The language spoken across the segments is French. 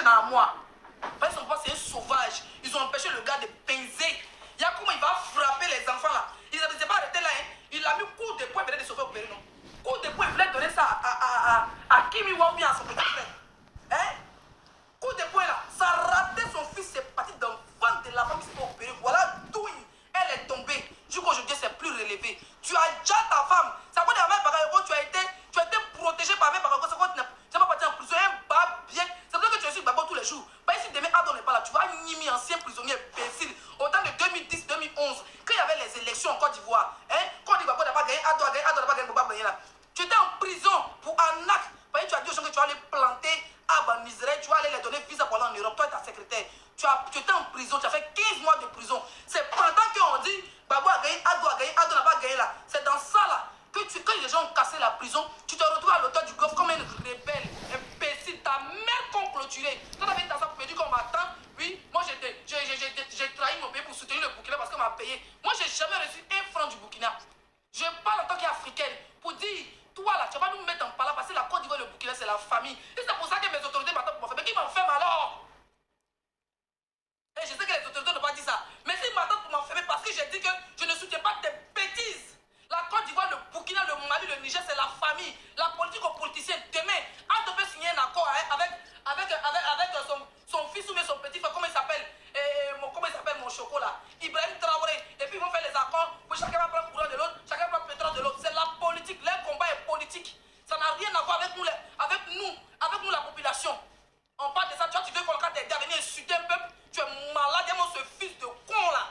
dans moi. Parce que c'est un sauvage. Ils ont empêché le gars de baiser. Il y a comment il va frapper les enfants là. Il ne s'est pas arrêté là. Hein. Il a mis coup de poing, il venait de sauver au péril, non. Coup de poing, il voulait donner ça à Kimi Wambi, à son petit frère. Hein? Coup de poing là, ça a raté son fils, c'est parti dans le ventre de la femme qui s'est opérée. Voilà d'où elle est tombée. Jusqu'aujourd'hui, c'est plus relevé. Tu as déjà ta femme. Ça veut dire que tu as été protégé par mes parents. Tu n'es pas parti en prison. Un bas bien. C'est pour ça que tu es sur Babo tous les jours. Pas ici, demain, Ado n'est pas là. Tu vas nimer ancien prisonnier imbécile. Au temps de 2010-2011, quand il y avait les élections en Côte d'Ivoire, hein, quand on dit Babo n'a pas gagné, Ado n'a pas gagné, Babo n'a pas gagné là. Tu étais en prison pour arnaque. Parce que tu as dit aux gens que tu vas aller planter à Banizere, tu vas aller les donner visa pour aller en Europe. Toi et ta secrétaire. Tu étais en prison, tu as fait 15 mois de prison. C'est pendant qu'on dit Babo a gagné, Ado n'a pas gagné là. C'est dans ça là que quand les gens ont cassé la prison, tu te retrouves à l'auteur du golf comme une rebelle, imbécile. Ta mère qu'on clôturé. Quand tu avais ta pour me dire qu'on m'attend, oui, moi j'ai trahi mon pays pour soutenir le Burkina parce qu'on m'a payé. Moi j'ai jamais reçu un franc du Burkina. Je parle en tant qu'Africaine pour dire, toi là, tu vas pas nous mettre en parlant parce que la Côte d'Ivoire et le Burkina c'est la famille. Et c'est pour ça que mes autorités m'attendent pour m'en faire. Mais qui m'enferme alors? Et je sais que les autorités n'ont pas dit ça. Mais s'ils m'attendent pour m'enfermer parce que j'ai dit que je ne soutiens pas tes bêtises. La Côte d'Ivoire, le Burkina, le Mali, le Niger, c'est la famille. La politique aux politiciens. Demain, on devait signer un accord avec son fils ou son petit frère, comment il s'appelle? Comment il s'appelle mon chocolat? Ibrahim Traoré. Et puis ils vont faire les accords où chacun va prendre le courant de l'autre, chacun va prendre le pétrole de l'autre. C'est la politique. Leur combat est politique. Ça n'a rien à voir avec nous, la population. On parle de ça, tu veux qu'on t'aider à venir insulter un peuple. Tu es malade, dis-moi ce fils de con là.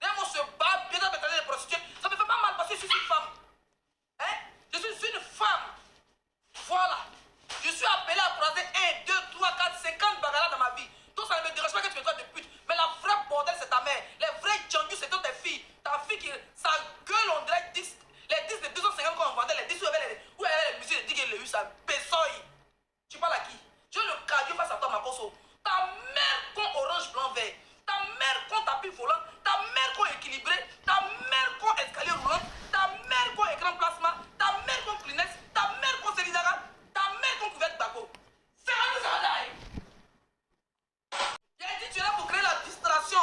Dis-moi ce bas, bien dans les prostituées. Ça me fait pas mal parce que je suis une femme. Hein? Je suis une femme. Voilà. Je suis appelé à croiser 1, 2, 3, 4, 50 bagalas dans ma vie. Donc ça ne me dérange pas que tu me traites de pute. Mais la vraie bordel, c'est ta mère. Les vrais djandus, c'est toutes tes filles. Ta fille qui. Sa gueule, on dirait 10. Les 10 de 250 quand on vendait, les 10 où il y avait les musiques, les 10 qu'il y a eu, ça bessoille. Tu parles à qui? Je le cardio face à toi, ma posso. Ta mère con orange, blanc, vert. Ta mère con tapis volant. Ta mère con équilibré. Ta mère con escalier roulant. Ta mère con écran plasma. Ta mère con Kleenex. Ta mère con Célidara. Ta mère con couverte Bako. C'est rendu ça va. Il a dit tu es là pour créer la distraction.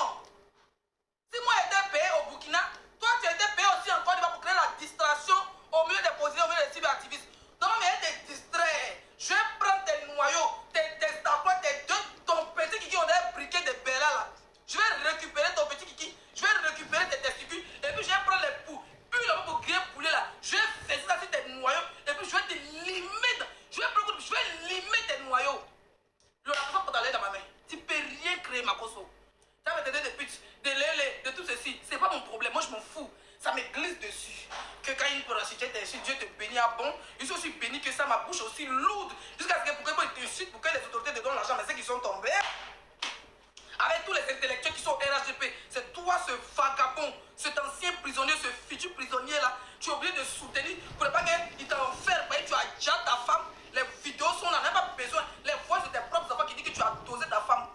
Si moi j'étais payé au Burkina, toi tu étais payé aussi en Côte d'Ivoire pour créer la distraction au milieu des posés, au milieu des cyberactivistes. Non mais elle te distrait. Je vais prendre tes noyaux, tes tapots, ton petit kiki, on a briqué des bélas là. Je vais récupérer ton petit kiki, je vais récupérer tes testicules, et puis je vais prendre les poux, puis là pour griller poulet là, je vais faire ça sur tes noyaux, et puis je vais te limer, je vais limer tes noyaux. Le rapport pour t'aller dans ma main, tu peux rien créer ma cosso. Ça va t'aider de putes, de lélé, de tout ceci, c'est pas mon problème, moi je m'en fous. Ça me glisse dessus. Que quand une prostituée t'insulte, Dieu te bénit à bon. Je suis aussi béni que ça, ma bouche aussi lourde. Jusqu'à ce que pour qu'ils t'insultent, pour que les autorités te donnent l'argent, mais c'est qu'ils sont tombés. Avec tous les intellectuels qui sont RHDP, c'est toi ce vagabond, cet ancien prisonnier, ce futur prisonnier là. Tu es obligé de soutenir pour ne pas qu'il t'enferme. Tu as déjà ta femme. Les vidéos sont là, n'a pas besoin. Les voix de tes propres enfants qui disent que tu as dosé ta femme.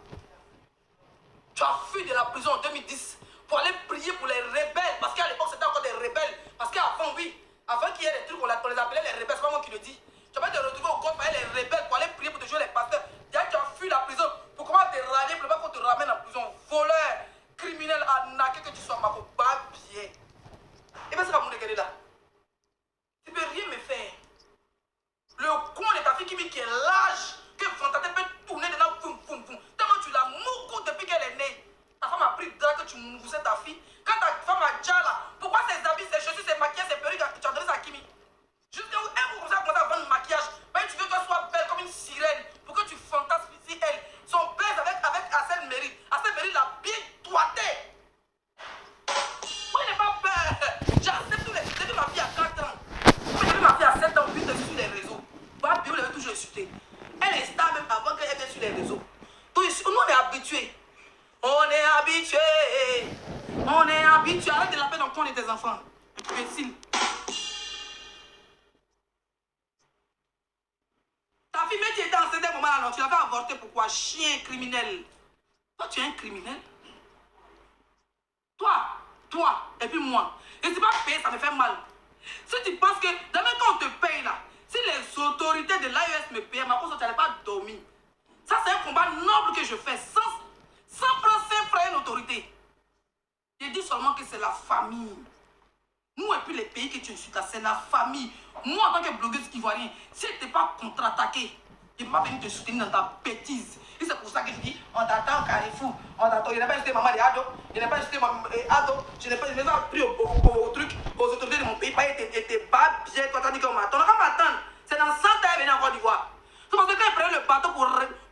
Tu as fui de la prison en 2010 pour aller prier pour les rebelles. Parce qu'à l'époque, c'était encore des rebelles. Parce qu'avant, oui, avant qu'il y ait des trucs, on les appelait les rebelles. C'est pas moi qui le dis. Tu vas te retrouver au corps avec les rebelles pour aller prier pour te jouer les pasteurs. Déjà, tu as fui la prison. Pour comment te rallier pour ne pas qu'on te ramène en prison. Voleur, criminel, arnaqué, que tu sois ma pas bien. Et bien, c'est pas mon regarder là. Tu peux rien me faire. Le con de ta fille qui est large, que Fantate peut tourner dedans, boum, boum, boum. Tellement tu l'as moucou depuis qu'elle est née. Ta femme a pris le drap que tu moussais ta fille. Quand ta femme a déjà là, pourquoi ses habits, ses chaussures, ses maquillages, ses perruques, tu as donné ça à Kimi? Jusqu'à où elle vous commence à vendre le maquillage. Ben, tu veux qu'elle soit belle comme une sirène pour que tu fantasmes ici elle. Son père avec Assel Mérite. Assel Mérite l'a bien toité. Moi, il n'est pas peur. J'accepte tous les. J'ai vu ma fille à 4 ans. J'ai vu ma fille à 7 ans, puis sur les réseaux. Bah, Bio l'avait toujours insulté. Elle est star même avant qu'elle vienne sur les réseaux. Donc, ici, nous, on est habitués. On est habitués. On est habitués. Arrête de la peine dans le coin de tes enfants. Imbécile. Ta fille, mais tu étais enceinte à un moment là, non, tu l'avais avorté. Pourquoi? Chien criminel. Toi, tu es un criminel. Toi, et puis moi. Et c'est pas payé, ça me fait mal. Si tu penses que, demain quand on te paye là, si les autorités de l'AES me payent, ma cause, tu n'allais pas dormir. Ça, c'est un combat noble. que je fais sans prendre 5 francs une autorité. Je dis seulement que c'est la famille. Nous et puis les pays que tu insultes, c'est la famille. Moi, en tant que blogueuse ivoirienne, si tu n'es pas contre-attaqué, je ne peux pas venir te soutenir dans ta bêtise. Et c'est pour ça que je dis, on t'attend au Carrefour, on t'attend. Je n'ai pas insulté maman de Ado, je n'ai pas insulté Ado, je n'ai pas pris au truc, aux autorités de mon pays. Tu n'es pas bien, toi, t'as dit qu'on m'attend. On va m'attendre. C'est dans 100 ans, elle venir en Côte d'Ivoire. C'est parce que quand ils prenaient le bateau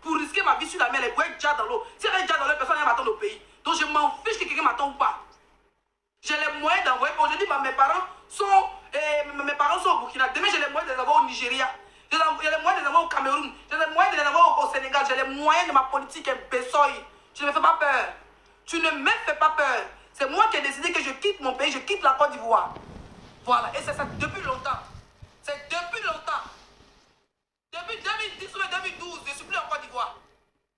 pour risquer ma vie sur la mer, ils pouvaient déjà dans l'eau. Si elle est déjà dans l'eau, personne ne m'attendre au pays. Donc je m'en fiche que quelqu'un m'attend ou pas. J'ai les moyens d'envoyer. Aujourd'hui, mes parents sont au Burkina. Demain, j'ai les moyens de les avoir au Nigeria. J'ai les moyens de les avoir au Cameroun. J'ai les moyens de les avoir au Sénégal. J'ai les moyens de ma politique imbécile. Je ne me fais pas peur. Tu ne me fais pas peur. C'est moi qui ai décidé que je quitte mon pays, je quitte la Côte d'Ivoire. Voilà. Et c'est ça depuis longtemps. C'est depuis longtemps. Depuis 2010 ou 2012, je ne suis plus en Côte d'Ivoire.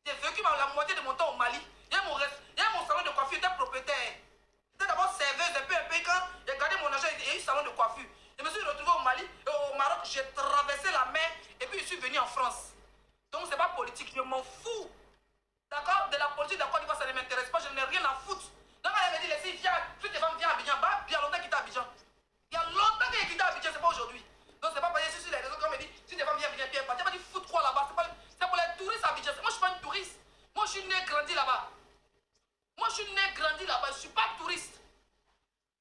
J'ai vécu la moitié de mon temps au Mali. Il y a mon salon de coiffure, j'étais propriétaire. J'étais d'abord serveuse, et puis quand j'ai gardé mon argent, il y a eu un salon de coiffure. Je me suis retrouvé au Mali, au Maroc, j'ai traversé la mer et puis je suis venu en France. Donc c'est pas politique, je m'en fous. D'accord? De la politique de la Côte d'Ivoire, ça ne m'intéresse pas, je n'ai rien à foutre. Donc elle m'a dit, les filles, viens, toutes les femmes viennent à Abidjan. Bah, il y a longtemps qu'il était à Abidjan. Il y a longtemps qu'il est quitté Abidjan, c'est pas aujourd'hui. Donc c'est pas parce que je suis sur les réseaux qu'on me dit, si les femmes viennent à Abidjan, Pierre, tu m'as dit, foutre quoi là-bas? C'est pour les touristes à Abidjan. Moi je suis pas une touriste. Moi je suis né, grandi là-bas. Moi je suis né, grandi là-bas, je suis pas touriste.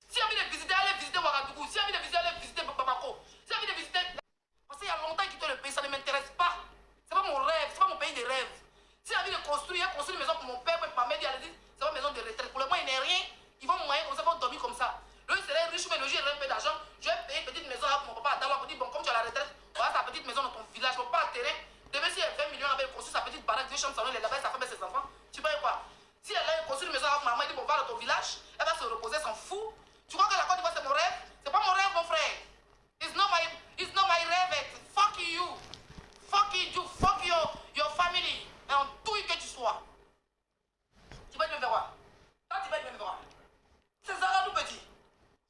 Si elle a envie de visiter, allez visiter Ouagadougou. Si elle a envie de visiter, allez visiter Bamako. Si elle a envie de visiter... Parce qu'il y a longtemps qu'il quitté le pays, ça ne m'intéresse pas. C'est pas mon rêve, c'est pas mon pays de rêve. Si elle a envie de construire, elle construit une maison pour mon père, pour ma mère, elle dit, c'est pas une maison de retraite. Pour le moment, il n'est rien. Ils vont moyen comme ça, ils vont dormir comme ça. Lui, il serait riche, mais le jour, il a un peu d'argent. Je vais payer une petite maison à mon papa à Dalwa pour dire, bon, comme tu as la retraite, voilà sa petite maison dans ton village, on pas un terrain. Demain, si elle a 20 millions, elle va construire sa petite baraque, 2 chambres, salon, elle est là-bas, sa femme et ses enfants. Tu peux quoi? Si elle a construit une maison avec maman, elle dit, bon, va dans ton village, elle va se reposer, elle s'en fout. Tu crois que la Côte d'Ivoire c'est mon rêve? C'est pas mon rêve, mon frère. It's not my rêve. Fuck you. Fuck you. Fuck your family. Et en tout que tu sois. Tu vas me voir. Toi, tu vas me voir. C'est Zara tout petit.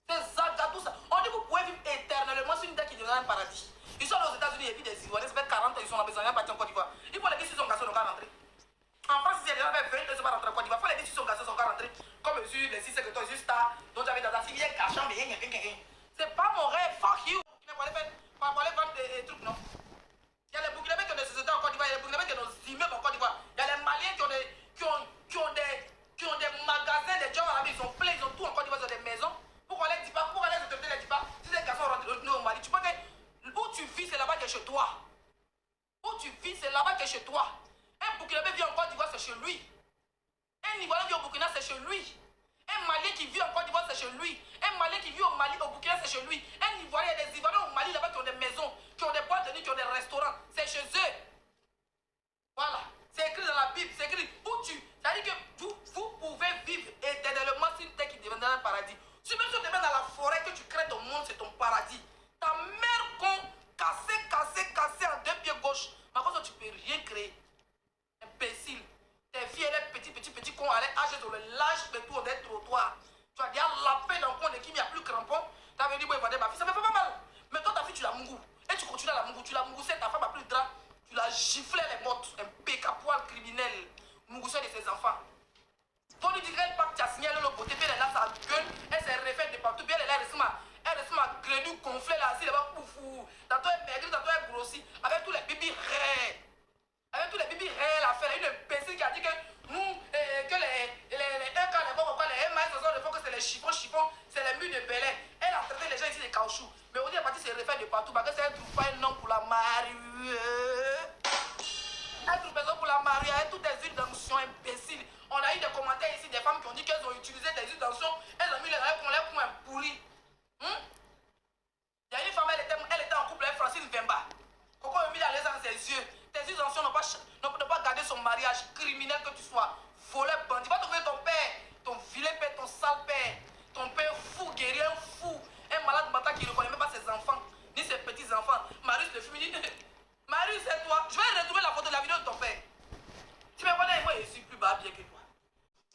C'est Zara tout ça. On dit que vous pouvez vivre éternellement sur une terre qui devient un paradis. Ils sont aux États-Unis et puis des Ivoiriens, ça fait 40 ans, ils sont là, ils sont partis en Côte d'Ivoire. Il faut les dire si ils sont gassés, ils vont rentrer. En France, si les gens fait 20 ans, ils sont pas rentrés en Côte d'Ivoire. Il faut les dire si ils sont gassés, ils sont rentrés. Comme les 6 secrétaires, juste là, dont j'avais dans la fille, il y a gâchant, mais rien. C'est pas mon rêve, fuck you. Il faut aller vendre des trucs, non? Il y a les Burkinabés qui ont des sociétés en Côte d'Ivoire, il y a les Burkinabés qui ont des immeubles en Côte d'Ivoire. Il y a les Maliens qui ont des magasins, des jobs à la vie, ils ont plein, ils ont tout en Côte d'Ivoire, ils ont des maisons. Pourquoi les dit pas, pourquoi les autorités ne disent pas, si les garçons rentrent au Mali, tu peux que où tu vis, c'est là-bas que chez toi. Où tu vis, c'est là-bas que chez toi. Un Burkinabé vit en Côte d'Ivoire, c'est chez lui. Un Ivoirien vit au Burkina, c'est chez lui. Un Malien qui vit en Côte d'Ivoire, c'est chez lui. Un Malien qui vit au Mali, au Burkina, c'est chez lui. Un Ivoirien, il y a des Ivoiriens au Mali là-bas qui ont des maisons, qui ont des boîtes de nuit, qui ont des restaurants. C'est chez eux. Voilà. C'est écrit dans la Bible. C'est écrit où tu. C'est-à-dire que vous pouvez vivre éternellement sur une terre qui deviendra un paradis. Si même si tu te mets dans la forêt, que tu crées ton monde, c'est ton paradis. Ta mère con, cassée en 2 pieds gauche. Par contre, tu peux rien créer. Imbécile. Tes filles, elle est petit con, elle est âgée sur le lâche de tout des trottoirs. Tu as déjà lapé dans le coin de qui il n'y a plus crampon. Tu avais dit, bon, il va dire ma fille, ça me fait pas mal. Mais toi, ta fille, tu la mungou. Et tu continues à la mungou. Tu la mungou, ta femme a plus de drap. Tu l'as giflé, elle est morte. Un péca poil criminel. Mungousseur de ses enfants. Pour lui dire qu'elle part, tu as signé le beauté, puis elle est là, sa gueule, elle s'est refaite de partout, puis elle est là, elle reste ma grenouille gonflée là, assis là-bas, poufou. Tantôt elle maigrit, tantôt elle grossit, avec tous les bébés raies. Avec tous les bébés réels à faire, il y a une imbécile qui a dit que nous, que les cas, les bons, les maïs, il faut que c'est les chiffons, c'est les murs de Belay. Elle a traité les gens ici de caoutchouc. Mais on dit, elle est partie se refaire de partout parce que c'est elle trouve pas un nom pour la marier. Elle trouve personne pour la marier, elle toutes des huiles d'onction imbéciles. On a eu des commentaires ici, des femmes qui ont dit qu'elles ont utilisé des huiles d'onction, elles ont mis les points pourris. Il y a une femme, elle était en couple avec Francine Vemba. Coco a mis la laisse dans ses yeux. Tes yeux anciens n'ont pas gardé son mariage criminel que tu sois. Voleur, bandit. Va trouver ton père, ton vilain père, ton sale père. Ton père fou, guerrier, fou. Un malade mental qui ne reconnaît même pas ses enfants, ni ses petits-enfants. Marius le fume, il dit, Marius, c'est toi. Je vais retrouver la photo de la vidéo de ton père. Tu me connais, moi, je suis plus bas bien que toi.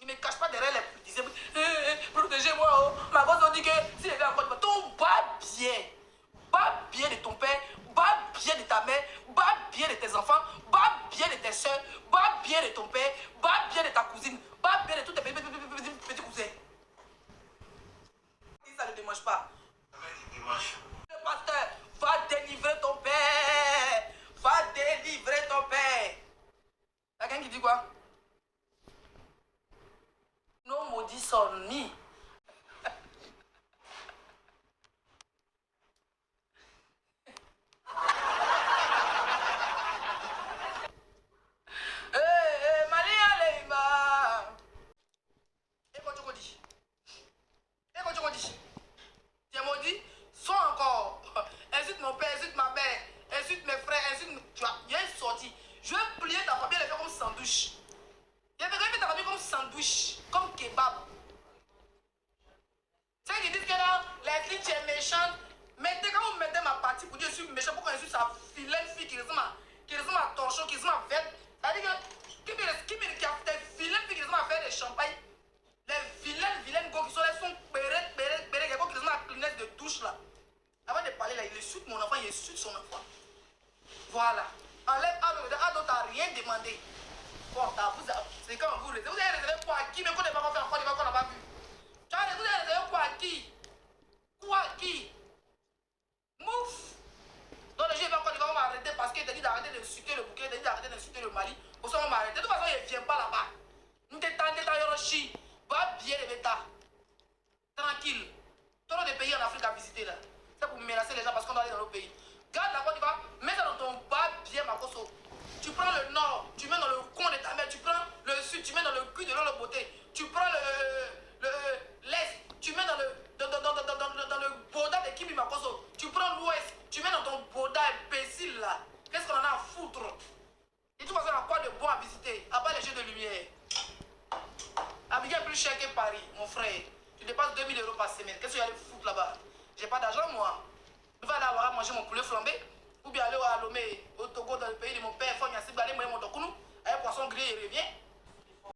Il ne me cache pas derrière les petits. Protégez-moi. Oh. Ma gosse a dit que si elle est en Côte, ton bas bien de ton père, bas bien de ta mère, bas bien de tes enfants, bas bien de tes soeurs, bas bien de ton père, va bien de ta cousine, va bien de tous tes petits cousins. Ça ne démange pas. Le pasteur va délivrer ton père. Va délivrer ton père. Il y a quelqu'un qui dit quoi? Nos maudits sont mis. Tu es maudit, sois encore. Insulte mon père, insulte ma mère, insulte mes frères, insulte. Tu vois, il y a une sortie. Je vais plier ta famille et les faire comme sandwich. Je vais faire ta famille comme sandwich, comme kebab. Ceux qui disent que là, les tu es méchante, mettez quand vous mettez ma partie pour dire que je suis méchant, pourquoi je suis sa vilaine fille qui ressemble à torchon, qui ressemble à verte. C'est-à-dire que qui a des vilaines filles qui ressemble à faire des champagnes. Les vilaines go qui sont là, sont bérets, les go qui ressemblent à la clinique de douche là. Avant de parler là, il insulte mon enfant, il insulte son enfant. Voilà. Enlève à d'autres, t'as rien demandé. Bon, c'est comme vous avez réservé quoi à qui, mais qu'on n'est pas fait encore, qu'on n'a pas vu. Tu as réservé quoi à qui? Quoi à qui? Mouf! Donc les gens vont m'arrêter parce qu'il t'a dit d'arrêter d'insulter le bouquet, il t'a dit d'arrêter d'insulter le Mali. Pour ça, on va m'arrêter. De toute façon, il ne vient pas là-bas. Nous t'étendons Yoroshi. Va bien les bêtas. Tranquille. Tous les pays en Afrique à visiter là. C'est pour menacer les gens parce qu'on doit aller dans nos pays. Garde la Côte d'Ivoire, mets ça dans ton bas bien Makoso. Tu prends le nord, tu mets dans le coin de ta mère. Tu prends le sud, tu mets dans le cul de l'eau beauté. Tu prends l'est, tu mets dans le boda de Kimi Makoso. Tu prends l'ouest, tu mets dans ton boda imbécile là. Qu'est-ce qu'on en a à foutre? Et tu vas faire quoi de bon à visiter, à part les jeux de lumière. Abidjan est plus cher que Paris, mon frère. Tu dépenses 2000 € par semaine. Qu'est-ce que tu vas aller foutre là-bas? J'ai pas d'argent, moi. Je vais aller à manger mon poulet flambé. Ou bien aller à Lomé, au Togo, dans le pays de mon père.